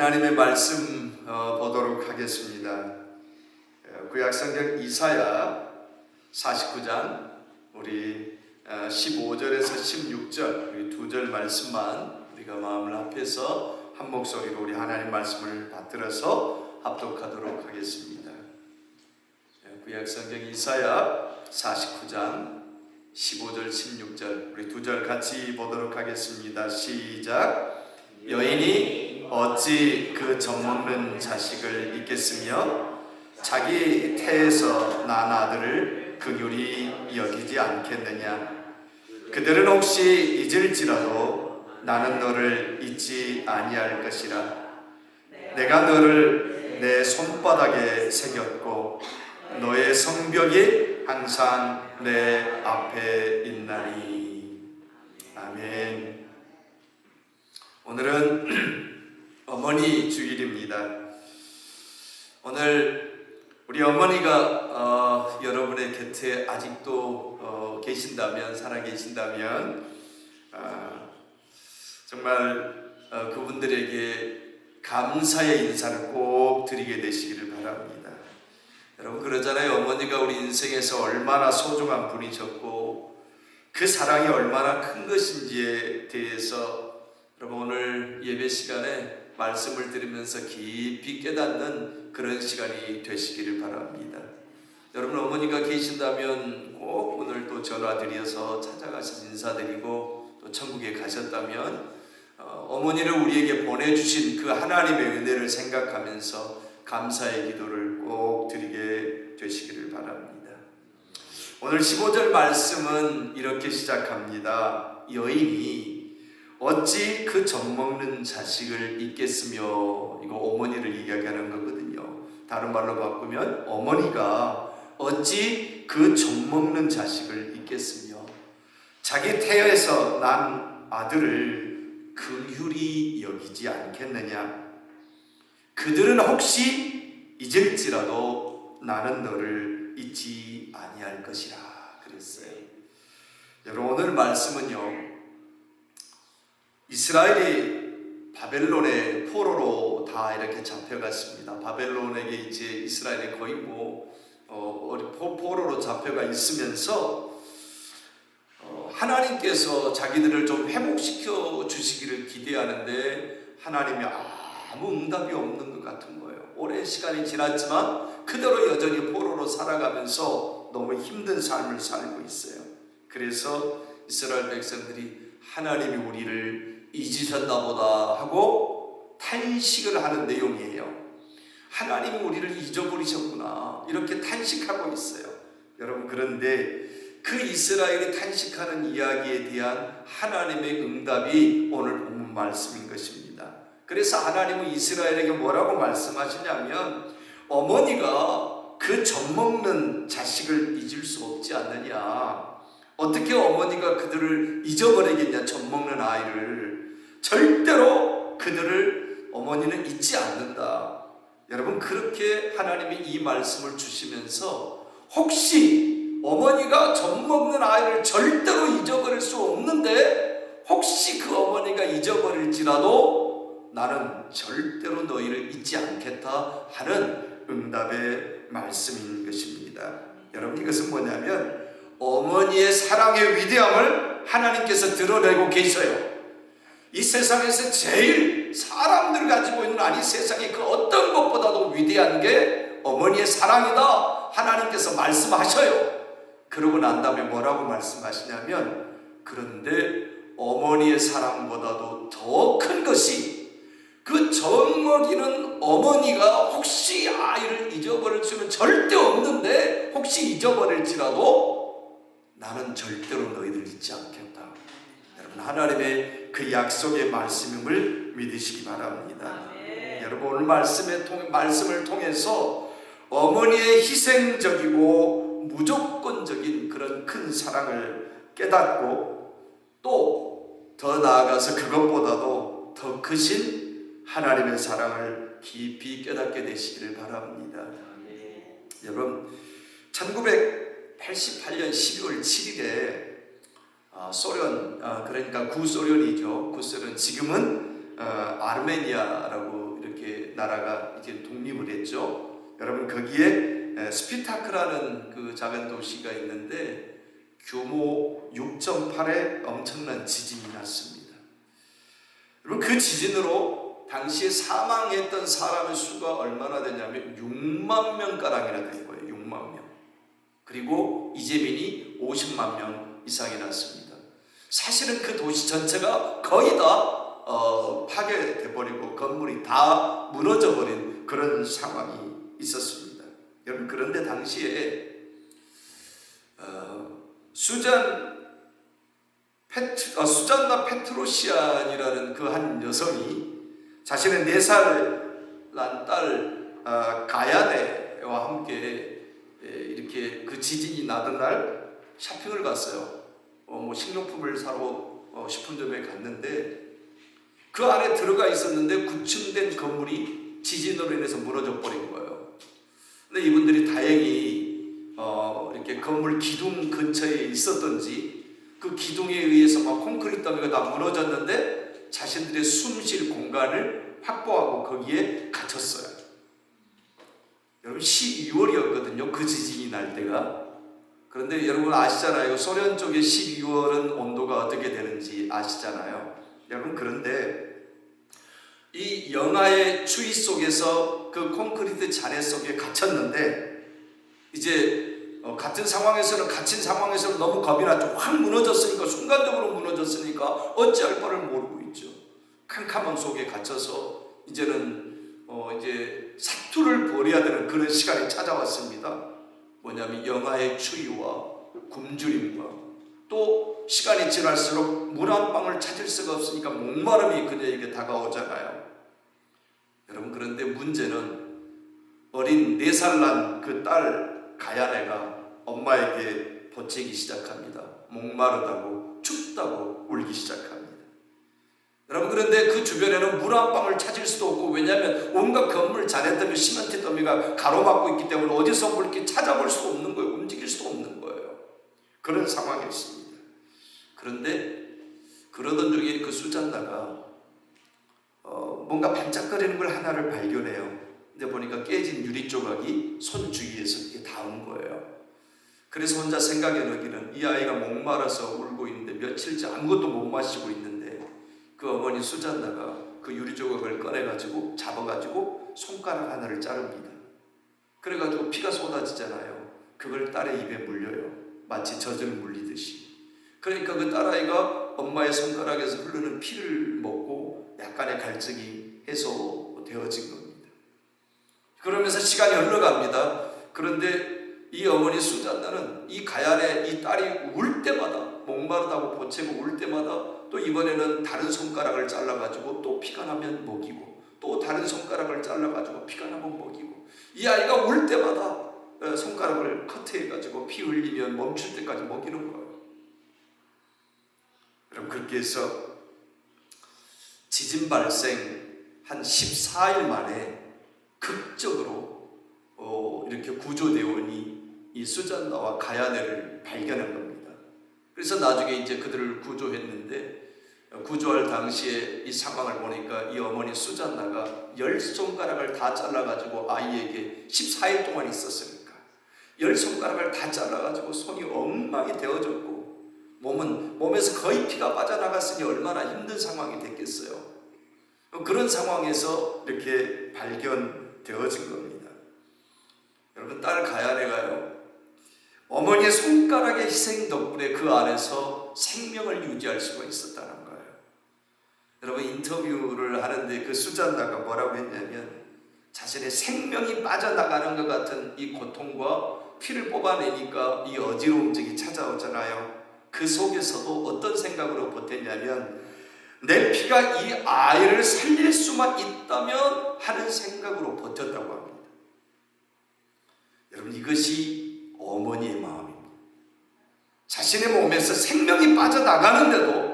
하나님의 말씀 보도록 하겠습니다. 구약성경 이사야 49장 우리 15절에서 16절 우리 두 절 말씀만 우리가 마음을 합해서 한 목소리로 우리 하나님 말씀을 받들어서 합독하도록 하겠습니다. 구약성경 이사야 49장 15절 16절 우리 두 절 같이 보도록 하겠습니다. 시작. 여인이 어찌 그 젖먹는 자식을 잊겠으며 자기 태에서 난 아들을 긍휼히 여기지 않겠느냐. 그들은 혹시 잊을지라도 나는 너를 잊지 아니할 것이라. 내가 너를 내 손바닥에 새겼고 너의 성벽이 항상 내 앞에 있나니. 아멘. 오늘은 어머니 주일입니다. 오늘 우리 어머니가 여러분의 곁에 아직도 계신다면, 살아계신다면 정말 그분들에게 감사의 인사를 꼭 드리게 되시기를 바랍니다. 여러분 그러잖아요. 어머니가 우리 인생에서 얼마나 소중한 분이셨고 그 사랑이 얼마나 큰 것인지에 대해서 여러분 오늘 예배 시간에 말씀을 들으면서 깊이 깨닫는 그런 시간이 되시기를 바랍니다. 여러분 어머니가 계신다면 꼭 오늘 또 전화드려서 찾아가셔서 인사드리고 또 천국에 가셨다면 어머니를 우리에게 보내주신 그 하나님의 은혜를 생각하면서 감사의 기도를 꼭 드리게 되시기를 바랍니다. 오늘 15절 말씀은 이렇게 시작합니다. 여인이 어찌 그 젖먹는 자식을 잊겠으며, 이거 어머니를 이야기하는 거거든요. 다른 말로 바꾸면 어머니가 어찌 그 젖먹는 자식을 잊겠으며 자기 태에서 난 아들을 긍휼히 여기지 않겠느냐. 그들은 혹시 잊을지라도 나는 너를 잊지 아니할 것이라 그랬어요. 여러분 오늘 말씀은요, 이스라엘이 바벨론의 포로로 다 이렇게 잡혀갔습니다. 바벨론에게 이제 이스라엘이 거의 포로로 잡혀가 있으면서 하나님께서 자기들을 좀 회복시켜 주시기를 기대하는데 하나님이 아무 응답이 없는 것 같은 거예요. 오랜 시간이 지났지만 그대로 여전히 포로로 살아가면서 너무 힘든 삶을 살고 있어요. 그래서 이스라엘 백성들이 하나님이 우리를 잊으셨나 보다 하고 탄식을 하는 내용이에요. 하나님이 우리를 잊어버리셨구나 이렇게 탄식하고 있어요. 여러분 그런데 그 이스라엘이 탄식하는 이야기에 대한 하나님의 응답이 오늘 본문 말씀인 것입니다. 그래서 하나님은 이스라엘에게 뭐라고 말씀하시냐면 어머니가 그 젖먹는 자식을 잊을 수 없지 않느냐. 어떻게 어머니가 그들을 잊어버리겠냐. 젖먹는 아이를 절대로 그들을 어머니는 잊지 않는다. 여러분 그렇게 하나님이 이 말씀을 주시면서 혹시 어머니가 젖먹는 아이를 절대로 잊어버릴 수 없는데 혹시 그 어머니가 잊어버릴지라도 나는 절대로 너희를 잊지 않겠다 하는 응답의 말씀인 것입니다. 여러분 이것은 뭐냐면 어머니의 사랑의 위대함을 하나님께서 드러내고 계셔요. 이 세상에서 제일 사람들 가지고 있는 이 세상의 그 어떤 것보다도 위대한 게 어머니의 사랑이다 하나님께서 말씀하셔요. 그러고 난 다음에 뭐라고 말씀하시냐면 그런데 어머니의 사랑보다도 더 큰 것이 그 젖먹이는 어머니가 혹시 아이를 잊어버릴 수는 절대 없는데 혹시 잊어버릴지라도 나는 절대로 너희들 잊지 않겠다. 여러분 하나님의 그 약속의 말씀임을 믿으시기 바랍니다. 여러분 오늘 말씀을 통해서 어머니의 희생적이고 무조건적인 그런 큰 사랑을 깨닫고 또 더 나아가서 그것보다도 더 크신 하나님의 사랑을 깊이 깨닫게 되시기를 바랍니다. 여러분 1988년 12월 7일에 소련, 그러니까 구소련이죠. 구소련 지금은 아르메니아라고 이렇게 나라가 이제 독립을 했죠. 여러분 거기에 스피타크라는 그 작은 도시가 있는데 규모 6.8의 엄청난 지진이 났습니다. 여러분 그 지진으로 당시에 사망했던 사람의 수가 얼마나 되냐면 6만 명가량이나 된 거예요. 6만 명. 그리고 이재민이 50만 명 이상이 났습니다. 사실은 그 도시 전체가 거의 다 파괴돼 버리고 건물이 다 무너져 버린 그런 상황이 있었습니다. 여러분 그런데 당시에 수잔나 페트로시안이라는 그 한 여성이 자신의 4살 난 딸 가야네와 함께 이렇게 그 지진이 나던 날 쇼핑을 갔어요. 뭐 식료품을 사러 식품점에 갔는데 그 안에 들어가 있었는데 구층된 건물이 지진으로 인해서 무너져 버린 거예요. 근데 이분들이 다행히 이렇게 건물 기둥 근처에 있었던지 그 기둥에 의해서 막 콘크리트 더미가 다 무너졌는데 자신들의 숨쉴 공간을 확보하고 거기에 갇혔어요. 여러분 12월이었거든요. 그 지진이 날 때가. 그런데 여러분 아시잖아요. 소련 쪽에 12월은 온도가 어떻게 되는지 아시잖아요. 여러분 그런데 이 영하의 추위 속에서 그 콘크리트 잔해 속에 갇혔는데 이제 같은 상황에서는 갇힌 상황에서는 너무 겁이 나죠. 확 무너졌으니까 순간적으로 무너졌으니까 어찌할 바를 모르고 있죠. 캄캄함 속에 갇혀서 이제는 이제 사투를 벌여야 되는 그런 시간이 찾아왔습니다. 뭐냐면 영하의 추위와 굶주림과 또 시간이 지날수록 물 한 방울 찾을 수가 없으니까 목마름이 그녀에게 다가오잖아요. 여러분 그런데 문제는 어린 4살 난 그 딸 가야네가 엄마에게 보채기 시작합니다. 목마르다고 춥다고 울기 시작합니다. 여러분 그런데 그 주변에는 물 한 방울 찾을 수도 없고 왜냐하면 온갖 건물 잔해더미 시멘트 더미가 가로막고 있기 때문에 어디서 그렇게 찾아볼 수 없는 거예요. 움직일 수 없는 거예요. 그런 상황이었습니다. 그런데 그러던 중에 그 수잔나가 뭔가 반짝거리는 걸 하나를 발견해요. 근데 보니까 깨진 유리 조각이 손 주위에서 이렇게 닿은 거예요. 그래서 혼자 생각해 보기는 이 아이가 목말라서 울고 있는데 며칠째 아무것도 못 마시고 있는데 그 어머니 수잔나가 그 유리 조각을 꺼내가지고 잡아가지고 손가락 하나를 자릅니다. 그래가지고 피가 쏟아지잖아요. 그걸 딸의 입에 물려요. 마치 젖을 물리듯이. 그러니까 그 딸아이가 엄마의 손가락에서 흐르는 피를 먹고 약간의 갈증이 해소되어진 겁니다. 그러면서 시간이 흘러갑니다. 그런데 이 어머니 수잔나는 이 가야네 이 딸이 울 때마다 목마르다고 보채고 울 때마다 또 이번에는 다른 손가락을 잘라가지고 또 피가 나면 먹이고 또 다른 손가락을 잘라가지고 피가 나면 먹이고 이 아이가 울 때마다 손가락을 커트해가지고 피 흘리면 멈출 때까지 먹이는 거예요. 그럼 그렇게 해서 지진 발생 한 14일 만에 극적으로 이렇게 구조대원이 이 수잔나와 가야네를 발견한 겁니다. 그래서 나중에 이제 그들을 구조했는데 구조할 당시에 이 상황을 보니까 이 어머니 수잔나가 10손가락을 다 잘라가지고 아이에게 14일 동안 있었으니까 10손가락을 다 잘라가지고 손이 엉망이 되어졌고 몸에서 거의 피가 빠져나갔으니 얼마나 힘든 상황이 됐겠어요. 그런 상황에서 이렇게 발견되어진 겁니다. 여러분 딸 가야네가요 어머니의 손가락의 희생 덕분에 그 안에서 생명을 유지할 수가 있었다는 거예요. 여러분 인터뷰를 하는데 그 수잔나가 뭐라고 했냐면 자신의 생명이 빠져나가는 것 같은 이 고통과 피를 뽑아내니까 이 어지러움증이 찾아오잖아요. 그 속에서도 어떤 생각으로 버텼냐면 내 피가 이 아이를 살릴 수만 있다면 하는 생각으로 버텼다고 합니다. 여러분 이것이 어머니의 마음입니다. 자신의 몸에서 생명이 빠져나가는데도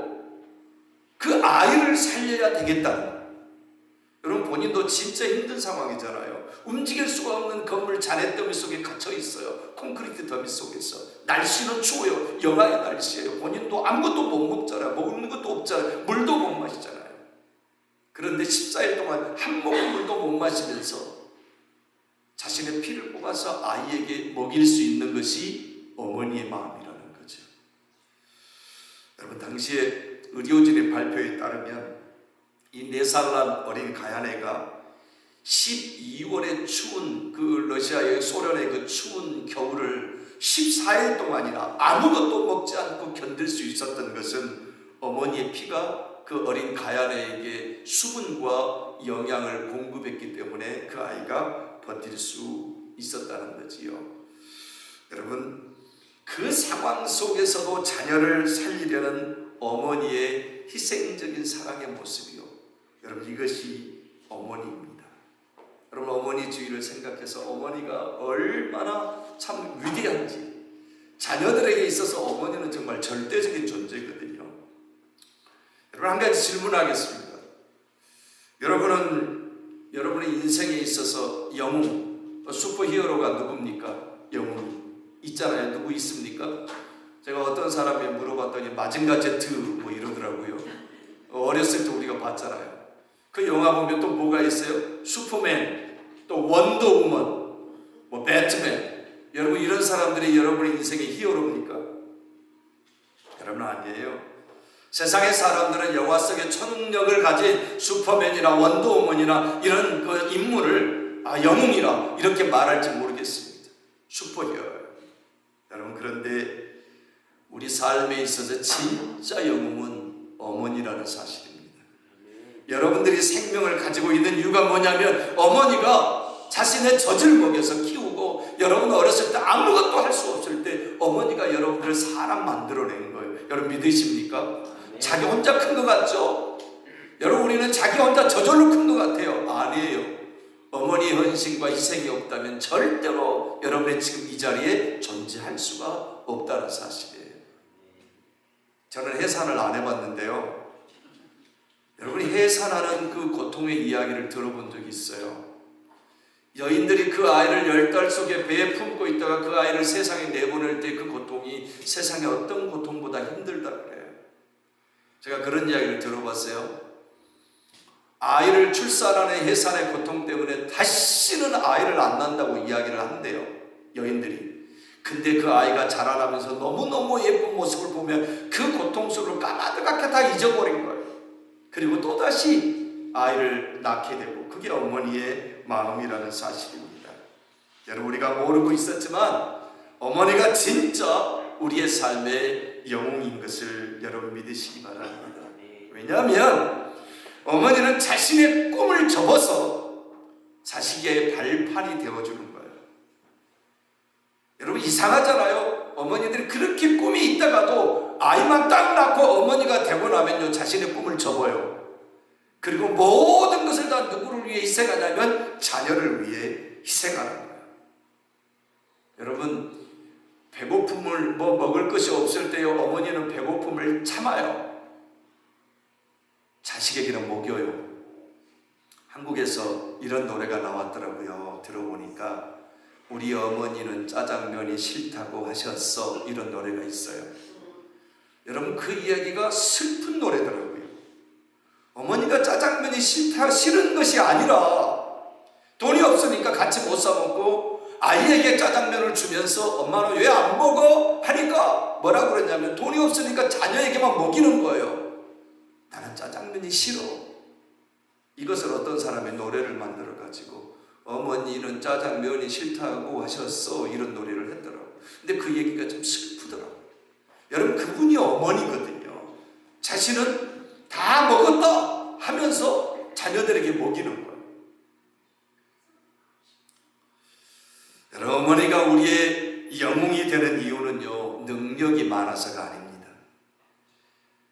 그 아이를 살려야 되겠다는 거예요. 여러분 본인도 진짜 힘든 상황이잖아요. 움직일 수가 없는 건물 잔해 더미 속에 갇혀 있어요. 콘크리트 더미 속에서. 날씨는 추워요. 영하의 날씨예요. 본인도 아무것도 못 먹잖아요. 먹는 것도 없잖아요. 물도 못 마시잖아요. 그런데 14일 동안 한 모금 물도 못 마시면서 자신의 피를 뽑아서 아이에게 먹일 수 있는 것이 어머니의 마음이라는 거죠. 여러분, 당시에 의료진의 발표에 따르면 이 4살 난 어린 가야네가 12월의 추운 그 러시아의 소련의 그 추운 겨울을 14일 동안이나 아무것도 먹지 않고 견딜 수 있었던 것은 어머니의 피가 그 어린 가야네에게 수분과 영양을 공급했기 때문에 그 아이가 버틸 수 있었다는 거지요. 여러분, 그 상황 속에서도 자녀를 살리려는 어머니의 희생적인 사랑의 모습이요. 여러분, 이것이 어머니입니다. 여러분, 어머니 주의를 생각해서 어머니가 얼마나 참 위대한지, 자녀들에게 있어서 어머니는 정말 절대적인 존재거든요. 여러분, 한 가지 질문하겠습니다. 여러분의 인생에 있어서 영웅, 슈퍼히어로가 누굽니까? 영웅이 있잖아요. 누구 있습니까? 제가 어떤 사람이 물어봤더니 마징가 제트 뭐 이러더라고요. 어렸을 때 우리가 봤잖아요. 그 영화 보면 또 뭐가 있어요? 슈퍼맨, 또 원더우먼, 뭐 배트맨. 여러분, 이런 사람들이 여러분의 인생의 히어로입니까? 여러분, 아니에요. 세상의 사람들은 영화 속의 초능력을 가진 슈퍼맨이나 원더우먼이나 이런 그 인물을 영웅이라 이렇게 말할지 모르겠습니다. 슈퍼히어로. 여러분, 그런데 우리 삶에 있어서 진짜 영웅은 어머니라는 사실입니다. 여러분들이 생명을 가지고 있는 이유가 뭐냐면 어머니가 자신의 젖을 먹여서 키우고, 여러분 어렸을 때 아무것도 할 수 없을 때 어머니가 여러분들을 사람 만들어낸 거예요. 여러분, 믿으십니까? 자기 혼자 큰 것 같죠? 여러분, 우리는 자기 혼자 저절로 큰 것 같아요. 아니에요. 어머니의 헌신과 희생이 없다면 절대로 여러분의 지금 이 자리에 존재할 수가 없다는 사실이에요. 저는 해산을 안 해봤는데요, 여러분이 해산하는 그 고통의 이야기를 들어본 적이 있어요. 여인들이 그 아이를 10달 속에 배에 품고 있다가 그 아이를 세상에 내보낼 때 그 고통이 세상의 어떤 고통보다 힘들다 그래요. 제가 그런 이야기를 들어봤어요. 아이를 출산하는 해산의 고통 때문에 다시는 아이를 안 낳는다고 이야기를 한대요, 여인들이. 근데 그 아이가 자라나면서 너무너무 예쁜 모습을 보면 그 고통 속을 까마득하게 다 잊어버린 거예요. 그리고 또다시 아이를 낳게 되고, 그게 어머니의 마음이라는 사실입니다. 여러분, 우리가 모르고 있었지만 어머니가 진짜 우리의 삶의 영웅인 것을 여러분 믿으시기 바랍니다. 왜냐하면 어머니는 자신의 꿈을 접어서 자식의 발판이 되어주는 거예요. 여러분, 이상하잖아요. 어머니들이 그렇게 꿈이 있다가도 아이만 딱 낳고 어머니가 되고 나면요, 자신의 꿈을 접어요. 그리고 모든 것을 다 누구를 위해 희생하냐면 자녀를 위해 희생하는 거예요. 여러분, 배고픔을 먹을 것이 없을 때요, 어머니는 배고픔을 참아요. 자식에게는 먹여요. 한국에서 이런 노래가 나왔더라고요. 들어보니까 우리 어머니는 짜장면이 싫다고 하셨어, 이런 노래가 있어요. 여러분, 그 이야기가 슬픈 노래더라고요. 어머니가 짜장면이 싫은 것이 아니라 돈이 없으니까 같이 못 사 먹고 아이에게 짜장면을 주면서 엄마는 왜 안 먹어? 하니까 뭐라고 그랬냐면 돈이 없으니까 자녀에게만 먹이는 거예요. 나는 짜장면이 싫어. 이것을 어떤 사람이 노래를 만들어 가지고 어머니는 짜장면이 싫다고 하셨어, 이런 노래를 했더라고요. 근데 그 얘기가 좀 슬프더라고요. 여러분, 그분이 어머니거든요. 자신은 다 먹었다 하면서 자녀들에게 먹이는 거예요. 여러분, 어머니가 우리의 영웅이 되는 이유는요, 능력이 많아서가 아닙니다.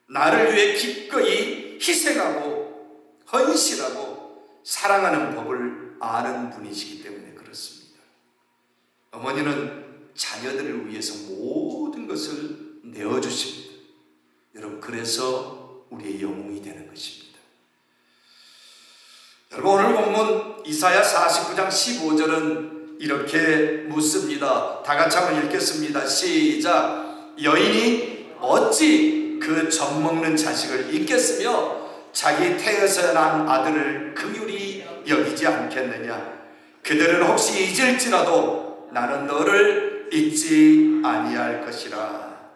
나를 위해 기꺼이 희생하고 헌신하고 사랑하는 법을 아는 분이시기 때문에 그렇습니다. 어머니는 자녀들을 위해서 모든 것을 내어주십니다. 여러분, 그래서 우리의 영웅이 되는 것입니다. 여러분, 오늘 본문 이사야 49장 15절은 이렇게 묻습니다. 다 같이 한번 읽겠습니다. 시작. 여인이 어찌 그 젖먹는 자식을 잊겠으며 자기 태에서 난 아들을 긍휼히 여기지 않겠느냐. 그들은 혹시 잊을지라도 나는 너를 잊지 아니할 것이라.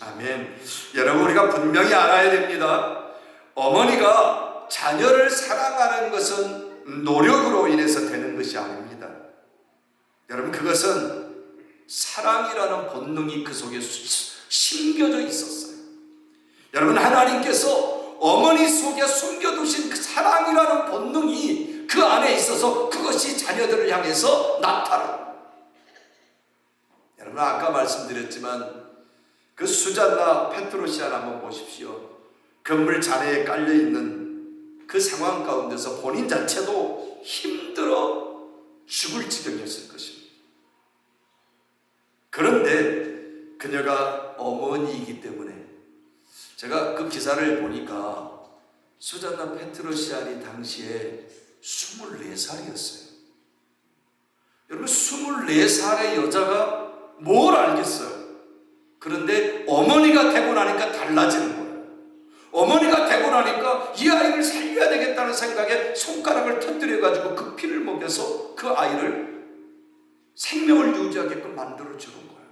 아멘. 여러분, 우리가 분명히 알아야 됩니다. 어머니가 자녀를 사랑하는 것은 노력으로 인해서 되는 것이 아닙니다. 여러분, 그것은 사랑이라는 본능이 그 속에 심겨져 있었어요. 여러분, 하나님께서 어머니 속에 숨겨두신 그 사랑이라는 본능이 그 안에 있어서 그것이 자녀들을 향해서 나타나. 여러분, 아까 말씀드렸지만 그 수잔나 페트로시아를 한번 보십시오. 건물 잔해에 깔려있는 그 상황 가운데서 본인 자체도 힘들어 죽을 지경이었을 것입니다. 그런데 그녀가 어머니이기 때문에, 제가 그 기사를 보니까 수잔나 페트로시아니 당시에 24살이었어요. 여러분, 24살의 여자가 뭘 알겠어요? 그런데 어머니가 되고 나니까 달라지는 거예요. 어머니가 되고 나니까 이 아이를 살려야 되겠다는 생각에 손가락을 터뜨려가지고 그 피를 먹여서 그 아이를 생명을 유지하게끔 만들어주는 거예요.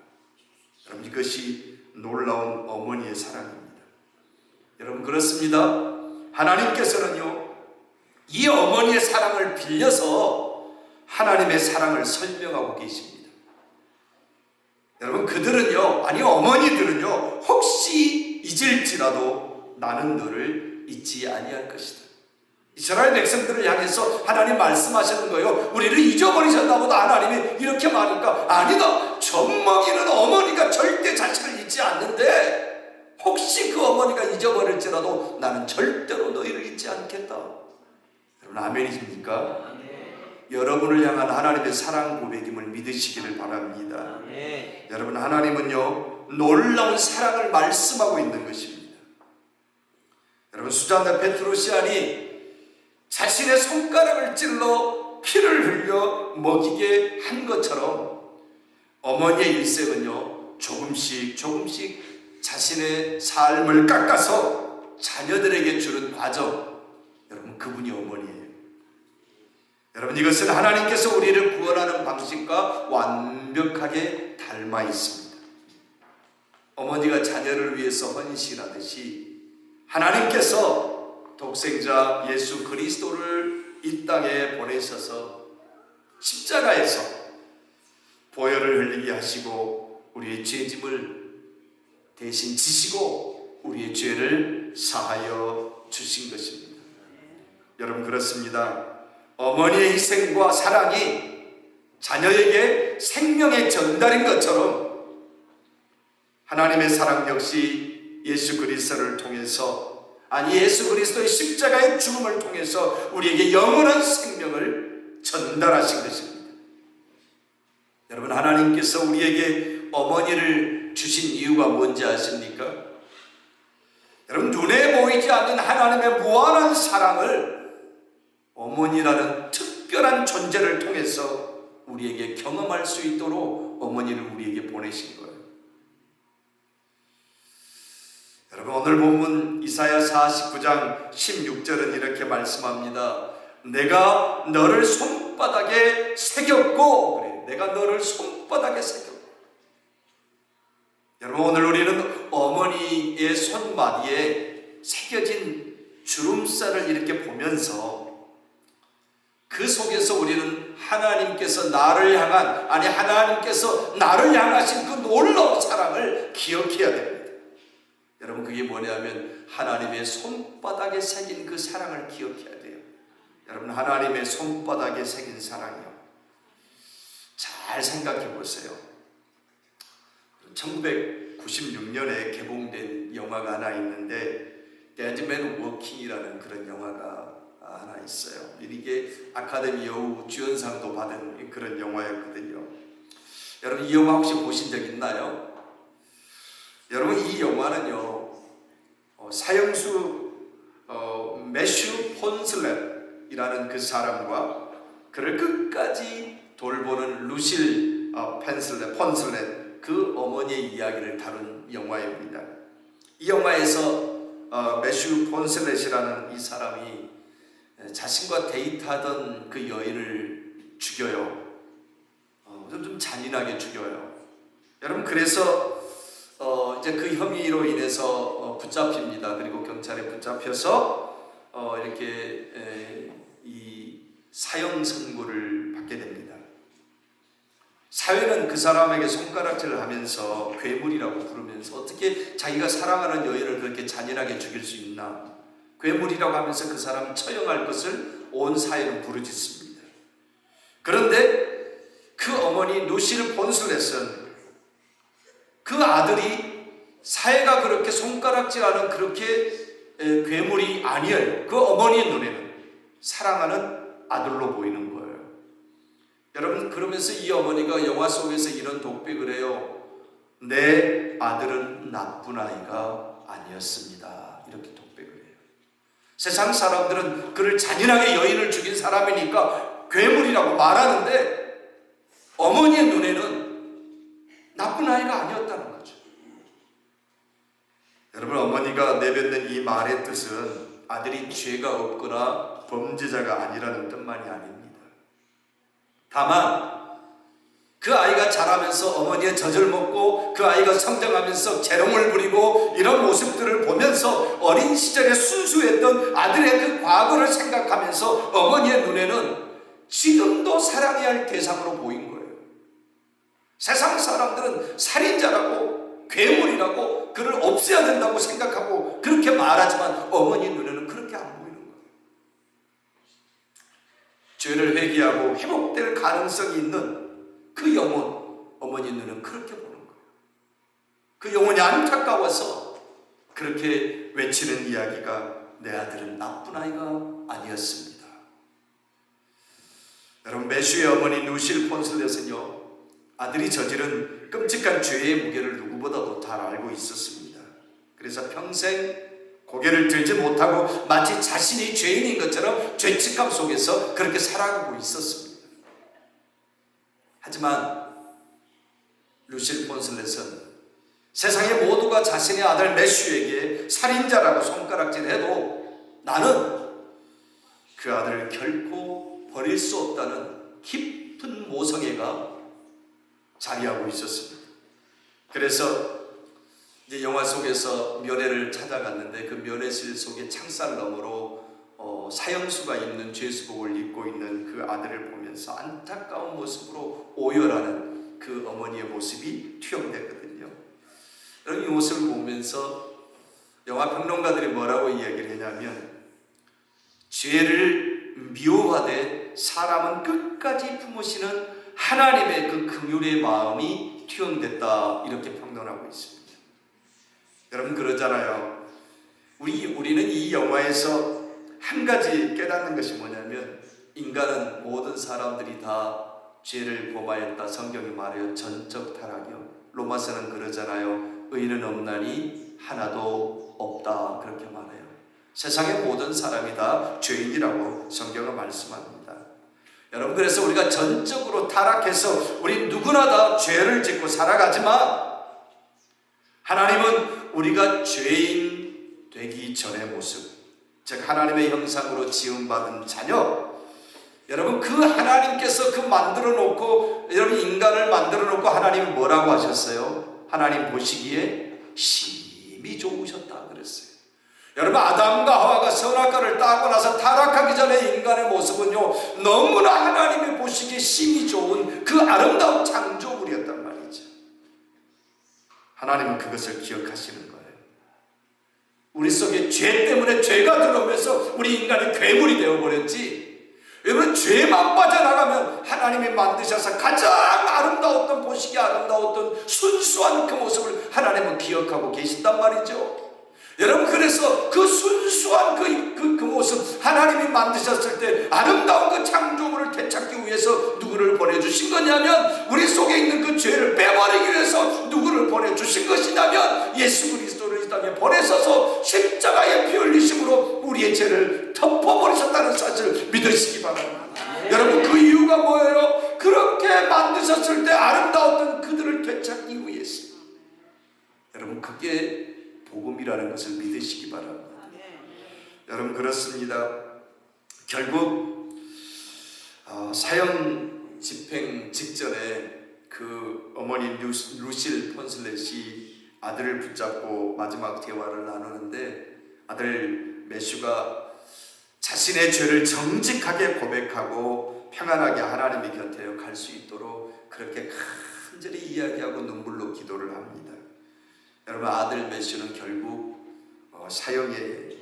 여러분, 이것이 놀라운 어머니의 사랑입니다. 여러분, 그렇습니다. 하나님께서는요, 이 어머니의 사랑을 빌려서 하나님의 사랑을 설명하고 계십니다. 여러분, 그들은요, 아니 어머니들은요, 혹시 잊을지라도 나는 너를 잊지 아니할 것이다. 이스라엘 백성들을 향해서 하나님 말씀하시는 거예요. 우리를 잊어버리셨나보다. 하나님이 이렇게 말하니까, 아니다, 젖먹이는 어머니가 절대 자식을 잊지 않는데 혹시 그 어머니가 잊어버릴지라도 나는 절대로 너희를 잊지 않겠다. 여러분, 아멘이십니까? 여러분을 향한 하나님의 사랑 고백임을 믿으시기를 바랍니다. 여러분, 하나님은요, 놀라운 사랑을 말씀하고 있는 것입니다. 여러분, 수잔나 페트로시아니 자신의 손가락을 찔러 피를 흘려 먹이게 한 것처럼 어머니의 일생은요, 조금씩 자신의 삶을 깎아서 자녀들에게 주는 과정, 여러분, 그분이 어머니예요. 여러분, 이것은 하나님께서 우리를 구원하는 방식과 완벽하게 닮아 있습니다. 어머니가 자녀를 위해서 헌신하듯이 하나님께서 독생자 예수 그리스도를 이 땅에 보내셔서 십자가에서 보혈을 흘리게 하시고 우리의 죄짐을 대신 지시고 우리의 죄를 사하여 주신 것입니다. 여러분, 그렇습니다. 어머니의 희생과 사랑이 자녀에게 생명의 전달인 것처럼 하나님의 사랑 역시 예수 그리스도를 통해서, 아니 예수 그리스도의 십자가의 죽음을 통해서 우리에게 영원한 생명을 전달하신 것입니다. 여러분, 하나님께서 우리에게 어머니를 주신 이유가 뭔지 아십니까? 여러분, 눈에 보이지 않는 하나님의 무한한 사랑을 어머니라는 특별한 존재를 통해서 우리에게 경험할 수 있도록 어머니를 우리에게 보내신 거예요. 여러분, 오늘 본문 이사야 49장 16절은 이렇게 말씀합니다. 내가 너를 손바닥에 새겼고, 그래, 내가 너를 손바닥에 새겼고. 여러분, 오늘 우리는 어머니의 손마디에 새겨진 주름살을 이렇게 보면서 그 속에서 우리는 하나님께서 나를 향한, 아니 하나님께서 나를 향하신 그 놀라운 사랑을 기억해야 됩니다. 여러분, 그게 뭐냐면 하나님의 손바닥에 새긴 그 사랑을 기억해야 돼요. 여러분, 하나님의 손바닥에 새긴 사랑이요, 잘 생각해 보세요. 1996년에 개봉된 영화가 하나 있는데 데드맨 워킹이라는 그런 영화가 하나 있어요. 이게 아카데미 여우 주연상도 받은 그런 영화였거든요. 여러분, 이 영화 혹시 보신 적 있나요? 여러분, 이 영화는요, 사형수 매슈 폰슬렛이라는 그 사람과 그를 끝까지 돌보는 루실 폰슬렛, 그 어머니의 이야기를 다룬 영화입니다. 이 영화에서 매슈 폰슬렛이라는 이 사람이 자신과 데이트하던 그 여인을 죽여요. 좀 잔인하게 죽여요. 여러분, 그래서 이제 그 혐의로 인해서 붙잡힙니다. 그리고 경찰에 붙잡혀서 이렇게 이 사형 선고를 받게 됩니다. 사회는 그 사람에게 손가락질을 하면서 괴물이라고 부르면서 어떻게 자기가 사랑하는 여인을 그렇게 잔인하게 죽일 수 있나, 괴물이라고 하면서 그 사람을 처형할 것을 온 사회는 부르짖습니다. 그런데 그 어머니 루실 폰슬렛은 그 아들이 사회가 그렇게 손가락질하는 그렇게 괴물이 아니에요. 그 어머니의 눈에는 사랑하는 아들로 보이는 거예요. 여러분, 그러면서 이 어머니가 영화 속에서 이런 독백을 해요. 내 아들은 나쁜 아이가 아니었습니다. 이렇게 독백을 해요. 세상 사람들은 그를 잔인하게 여인을 죽인 사람이니까 괴물이라고 말하는데 어머니의 눈에는 나쁜 아이가 아니었다는 거죠. 여러분, 어머니가 내뱉는 이 말의 뜻은 아들이 죄가 없거나 범죄자가 아니라는 뜻만이 아닙니다. 다만 그 아이가 자라면서 어머니의 젖을 먹고 그 아이가 성장하면서 재롱을 부리고 이런 모습들을 보면서 어린 시절에 순수했던 아들의 그 과거를 생각하면서 어머니의 눈에는 지금도 사랑해야 할 대상으로 보인 거예요. 세상 사람들은 살인자라고 괴물이라고 그를 없애야 된다고 생각하고 그렇게 말하지만 어머니 눈에는 그렇게 안 보이는 거예요. 죄를 회개하고 회복될 가능성이 있는 그 영혼, 어머니 눈은 그렇게 보는 거예요. 그 영혼이 안타까워서 그렇게 외치는 이야기가 내 아들은 나쁜 아이가 아니었습니다. 여러분, 매슈의 어머니 루실 폰슬렛은요, 아들이 저지른 끔찍한 죄의 무게를 누구보다도 잘 알고 있었습니다. 그래서 평생 고개를 들지 못하고 마치 자신이 죄인인 것처럼 죄책감 속에서 그렇게 살아가고 있었습니다. 하지만 루실 폰슬렛은 세상의 모두가 자신의 아들 매슈에게 살인자라고 손가락질해도 나는 그 아들을 결코 버릴 수 없다는 깊은 모성애가 자리하고 있었습니다. 그래서 이제 영화 속에서 면회를 찾아갔는데 그 면회실 속에 창살 너머로 사형수가 입는 죄수복을 입고 있는 그 아들을 보면서 안타까운 모습으로 오열하는 그 어머니의 모습이 투영되거든요. 여러분, 이 모습을 보면서 영화 평론가들이 뭐라고 이야기를 했냐면, 죄를 미워하되 사람은 끝까지 품으시는 하나님의 그 긍휼의 마음이 투영됐다, 이렇게 평론하고 있습니다. 여러분, 그러잖아요. 우리는 이 영화에서 한 가지 깨닫는 것이 뭐냐면, 인간은 모든 사람들이 다 죄를 범하였다. 성경이 말해요. 전적 타락이요. 로마서는 그러잖아요. 의인은 없나니 하나도 없다, 그렇게 말해요. 세상의 모든 사람이 다 죄인이라고 성경은 말씀합니다. 여러분, 그래서 우리가 전적으로 타락해서 우리 누구나 다 죄를 짓고 살아가지만 하나님은 우리가 죄인 되기 전의 모습, 즉 하나님의 형상으로 지음받은 자녀, 여러분, 그 하나님께서 그 만들어 놓고, 여러분, 인간을 만들어 놓고 하나님은 뭐라고 하셨어요? 하나님 보시기에 심히 좋으셨다 그랬어요. 여러분, 아담과 하와가 선악과를 따고 나서 타락하기 전에 인간의 모습은요, 너무나 하나님이 보시기에 심히 좋은 그 아름다운 창조물이었단 말이죠. 하나님은 그것을 기억하시는 거예요. 우리 속에 죄 때문에 죄가 들어오면서 우리 인간이 괴물이 되어버렸지, 여러분, 죄만 빠져나가면 하나님이 만드셔서 가장 아름다웠던, 보시기에 아름다웠던 순수한 그 모습을 하나님은 기억하고 계신단 말이죠. 여러분, 그래서 그 순수한 그 모습, 하나님이 만드셨을 때 아름다운 그 창조물을 되찾기 위해서 누구를 보내주신 거냐면, 우리 속에 있는 그 죄를 빼버리기 위해서 누구를 보내주신 것이냐면 예수 그리스도를 이 땅에 보내셔서 십자가에 피 흘리심으로 우리의 죄를 덮어버리셨다는 사실을 믿으시기 바랍니다. 여러분, 그 이유가 뭐예요? 그렇게 만드셨을 때 아름다웠던 그들을 되찾기 위해서. 여러분, 그게 복음이라는 것을 믿으시기 바랍니다. 여러분 그렇습니다. 결국 사형 집행 직전에 그 어머니 루실 폰슬렛이 아들을 붙잡고 마지막 대화를 나누는데 아들 매슈가 자신의 죄를 정직하게 고백하고 평안하게 하나님의 곁에 갈 수 있도록 그렇게 간절히 이야기하고 눈물로 기도를 합니다. 여러분 아들 매슈는 결국 사형의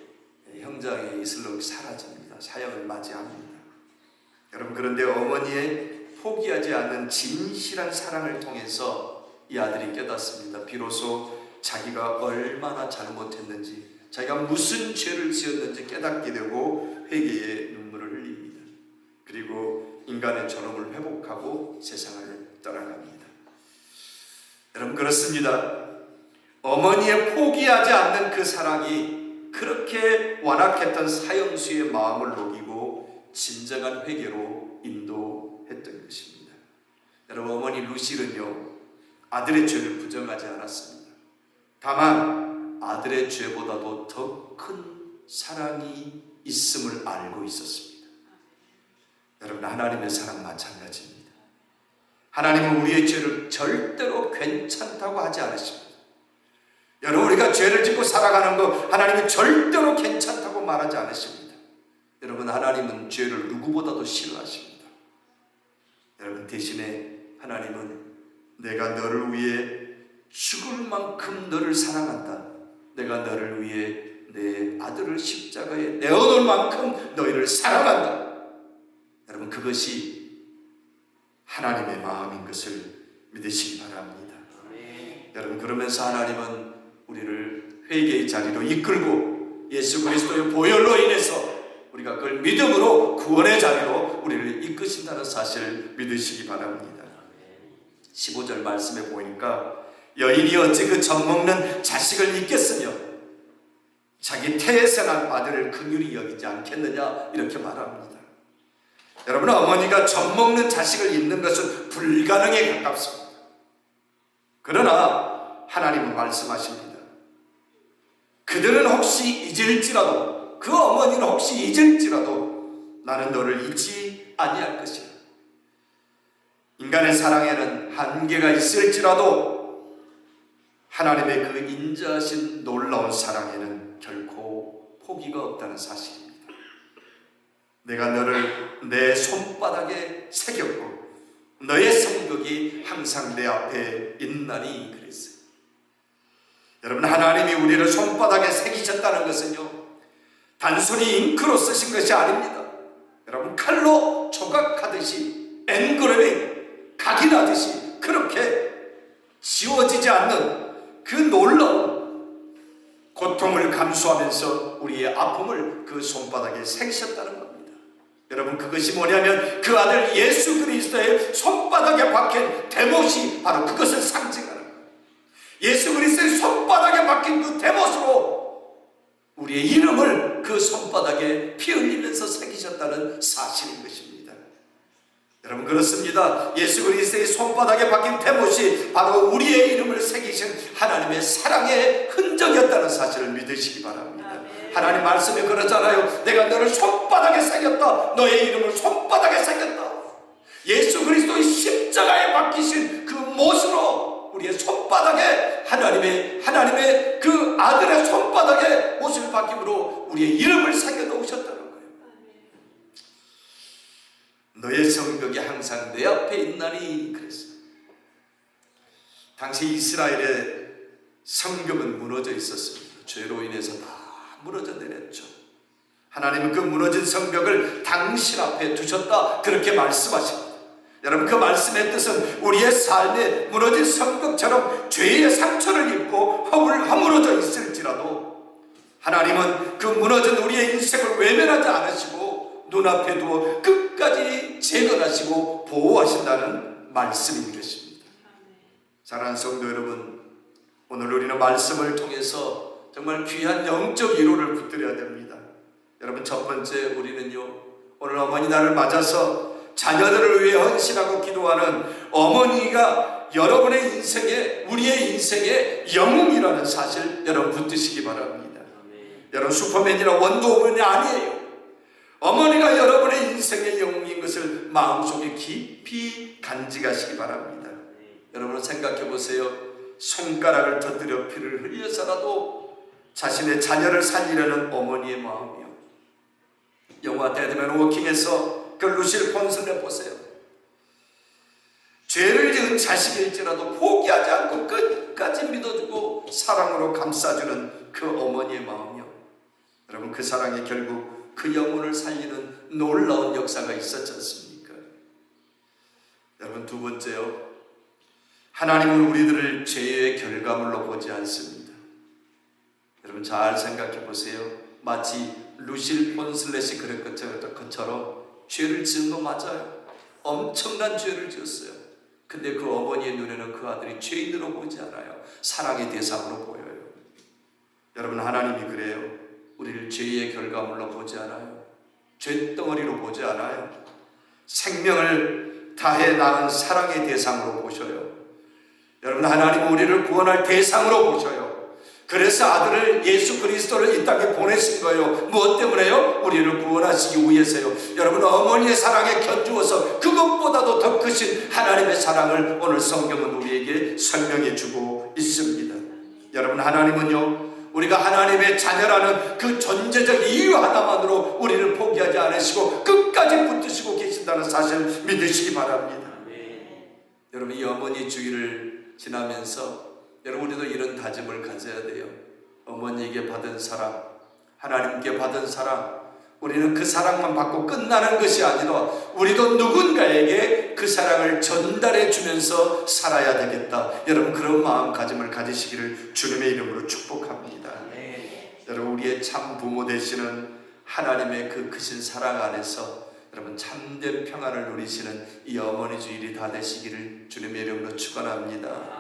형장에 이슬로 사라집니다. 사형을 맞이합니다. 여러분 그런데 어머니의 포기하지 않는 진실한 사랑을 통해서 이 아들이 깨닫습니다. 비로소 자기가 얼마나 잘못했는지, 자기가 무슨 죄를 지었는지 깨닫게 되고 회개의 눈물을 흘립니다. 그리고 인간의 존엄을 회복하고 세상을 떠나갑니다. 여러분 그렇습니다. 어머니의 포기하지 않는 그 사랑이 그렇게 완악했던 사형수의 마음을 녹이고 진정한 회개로 인도했던 것입니다. 여러분 어머니 루실은요 아들의 죄를 부정하지 않았습니다. 다만 아들의 죄보다도 더 큰 사랑이 있음을 알고 있었습니다. 여러분 하나님의 사랑 마찬가지입니다. 하나님은 우리의 죄를 절대로 괜찮다고 하지 않으십니다. 여러분 우리가 죄를 짓고 살아가는 거 하나님은 절대로 괜찮다고 말하지 않으십니다. 여러분 하나님은 죄를 누구보다도 싫어하십니다. 여러분 대신에 하나님은 내가 너를 위해 죽을 만큼 너를 사랑한다. 내가 너를 위해 내 아들을 십자가에 내어놓을 만큼 너희를 사랑한다. 여러분 그것이 하나님의 마음인 것을 믿으시기 바랍니다. 여러분 그러면서 하나님은 우리를 회개의 자리로 이끌고 예수 그리스도의 보혈로 인해서 우리가 그걸 믿음으로 구원의 자리로 우리를 이끄신다는 사실을 믿으시기 바랍니다. 15절 말씀에 보니까 여인이 어찌 그 젖먹는 자식을 잊겠으며 자기 태에서 난 아들을 긍휼히 여기지 않겠느냐 이렇게 말합니다. 여러분 어머니가 젖먹는 자식을 잊는 것은 불가능에 가깝습니다. 그러나 하나님은 말씀하십니다. 그들은 혹시 잊을지라도 그 어머니는 혹시 잊을지라도 나는 너를 잊지 아니할 것이라. 인간의 사랑에는 한계가 있을지라도 하나님의 그 인자하신 놀라운 사랑에는 결코 포기가 없다는 사실입니다. 내가 너를 내 손바닥에 새겼고 너의 성벽이 항상 내 앞에 있나니 그랬어요. 여러분 하나님이 우리를 손바닥에 새기셨다는 것은요 단순히 잉크로 쓰신 것이 아닙니다. 여러분 칼로 조각하듯이 엔그레빙 각인하듯이 그렇게 지워지지 않는 그 놀라운 고통을 감수하면서 우리의 아픔을 그 손바닥에 새기셨다는 겁니다. 여러분 그것이 뭐냐면 그 아들 예수 그리스도의 손바닥에 박힌 대못이 바로 그것을 상징하는 거예요. 예수 그리스도의 손바닥에 박힌 그 대못으로 우리의 이름을 그 손바닥에 피 흘리면서 새기셨다는 사실인 것입니다. 여러분 그렇습니다. 예수 그리스도의 손바닥에 박힌 대못이 바로 우리의 이름을 새기신 하나님의 사랑의 흔적이었다는 사실을 믿으시기 바랍니다. 하나님 말씀에 그러잖아요. 내가 너를 손바닥에 새겼다. 너의 이름을 손바닥에 새겼다. 예수 그리스도의 십자가에 박히신 그 못으로 우리의 손바닥에 하나님의 그 아들의 손바닥에 못을 박힘으로 우리의 이름을 새겨 놓으셨다는 거예요. 너의 성벽이 항상 내 앞에 있나니 그랬어요. 당시 이스라엘의 성벽은 무너져 있었습니다. 죄로 인해서 다 무너져 내렸죠. 하나님은 그 무너진 성벽을 당신 앞에 두셨다 그렇게 말씀하십니다. 여러분 그 말씀의 뜻은 우리의 삶에 무너진 성벽처럼 죄의 상처를 입고 허물어져 있을지라도 하나님은 그 무너진 우리의 인생을 외면하지 않으시고 눈앞에 두어 끝까지 재건하시고 보호하신다는 말씀인 것입니다. 사랑하는 성도 여러분, 오늘 우리는 말씀을 통해서 정말 귀한 영적 위로를 붙들어야 됩니다. 여러분 첫 번째 우리는요 오늘 어머니 날을 맞아서 자녀들을 위해 헌신하고 기도하는 어머니가 여러분의 인생에, 우리의 인생의 영웅이라는 사실 여러분 붙드시기 바랍니다. 여러분 슈퍼맨이나 원더우먼이 아니에요. 어머니가 여러분의 인생의 영웅인 것을 마음속에 깊이 간직하시기 바랍니다. 여러분 생각해 보세요. 손가락을 터뜨려 피를 흘려서라도 자신의 자녀를 살리려는 어머니의 마음이요. 영화 데드맨 워킹에서 그 루실 폰슨을 보세요. 죄를 지은 자식일지라도 포기하지 않고 끝까지 믿어주고 사랑으로 감싸주는 그 어머니의 마음이요. 여러분 그 사랑이 결국 그 영혼을 살리는 놀라운 역사가 있었지 않습니까? 여러분 두 번째요. 하나님은 우리들을 죄의 결과물로 보지 않습니다. 여러분 잘 생각해 보세요. 마치 루실 폰슬렛이 그런 것처럼 죄를 지은 거 맞아요. 엄청난 죄를 지었어요. 근데 그 어머니의 눈에는 그 아들이 죄인으로 보지 않아요. 사랑의 대상으로 보여요. 여러분 하나님이 그래요. 우리를 죄의 결과물로 보지 않아요. 죄덩어리로 보지 않아요. 생명을 다해 낳은 사랑의 대상으로 보셔요. 여러분 하나님은 우리를 구원할 대상으로 보셔요. 그래서 아들을 예수 그리스도를 이 땅에 보내신 거예요. 무엇 때문에요? 우리를 구원하시기 위해서요. 여러분 어머니의 사랑에 견주어서 그것보다도 더 크신 하나님의 사랑을 오늘 성경은 우리에게 설명해 주고 있습니다. 여러분 하나님은요 우리가 하나님의 자녀라는 그 존재적 이유 하나만으로 우리를 포기하지 않으시고 끝까지 붙드시고 계신다는 사실 믿으시기 바랍니다. 여러분 이 어머니 주의를 지나면서 여러분 우리도 이런 다짐을 가져야 돼요. 어머니에게 받은 사랑, 하나님께 받은 사랑, 우리는 그 사랑만 받고 끝나는 것이 아니라 우리도 누군가에게 그 사랑을 전달해 주면서 살아야 되겠다. 여러분 그런 마음가짐을 가지시기를 주님의 이름으로 축복합니다. 여러분 우리의 참 부모 되시는 하나님의 그 크신 사랑 안에서 여러분 참된 평안을 누리시는 이 어머니 주일이 다 되시기를 주님의 이름으로 축원합니다.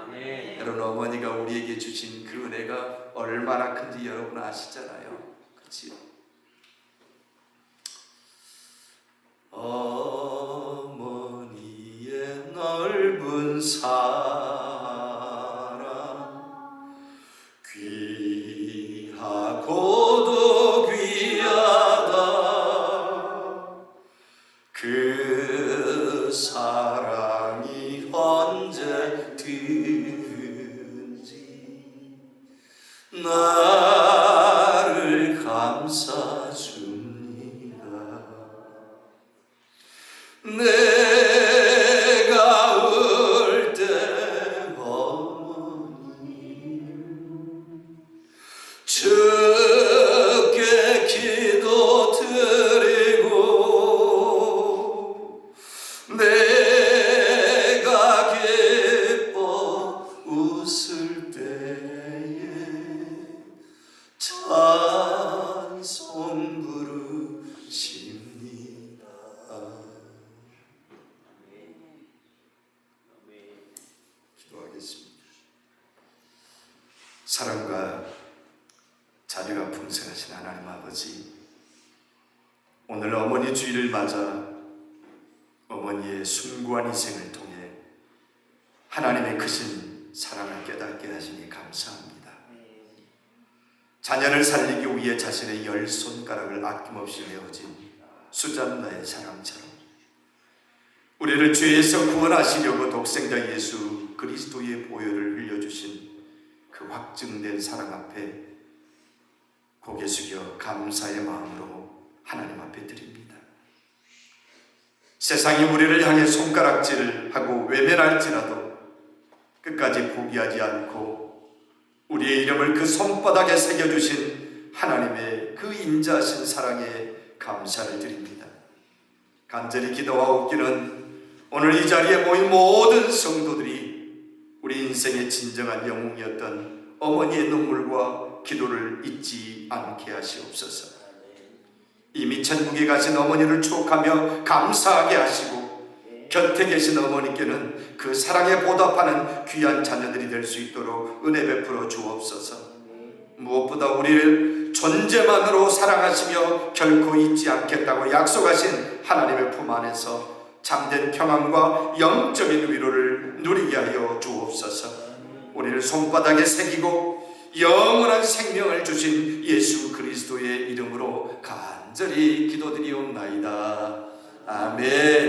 여러분 어머니가 우리에게 주신 그 은혜가 얼마나 큰지 여러분 아시잖아요. 그렇지요? 어머니의 넓은 사랑 귀하고도 귀하다. 그 사랑이 언제든지 나를 감싸줍니다. 내가 울 때 어머니 주께 기도 드리고 내가 기뻐 웃을 때에 찬송 부르십니다. 기도하겠습니다. 사랑과 자비가 풍성하신 하나님 아버지, 오늘 어머니 주일을 맞아 어머니의 숭고한 희생을 통해 하나님의 크신 사랑을 깨닫게 하시니 감사합니다. 자녀를 살리기 위해 자신의 10손가락을 아낌없이 내어진 수잔나의 사랑처럼 우리를 죄에서 구원하시려고 독생자 예수 그리스도의 보혈을 흘려주신 그 확증된 사랑 앞에 고개 숙여 감사의 마음으로 하나님 앞에 드립니다. 세상이 우리를 향해 손가락질하고 외면할지라도 끝까지 포기하지 않고 우리의 이름을 그 손바닥에 새겨주신 하나님의 그 인자하신 사랑에 감사를 드립니다. 간절히 기도하옵기는 오늘 이 자리에 모인 모든 성도들이 우리 인생의 진정한 영웅이었던 어머니의 눈물과 기도를 잊지 않게 하시옵소서. 이미 천국에 가신 어머니를 추억하며 감사하게 하시고 곁에 계신 어머니께는 그 사랑에 보답하는 귀한 자녀들이 될 수 있도록 은혜 베풀어 주옵소서. 무엇보다 우리를 존재만으로 사랑하시며 결코 잊지 않겠다고 약속하신 하나님의 품 안에서 참된 평안과 영적인 위로를 누리게 하여 주옵소서. 우리를 손바닥에 새기고 영원한 생명을 주신 예수 그리스도의 이름으로 간절히 기도드리옵나이다. 아멘.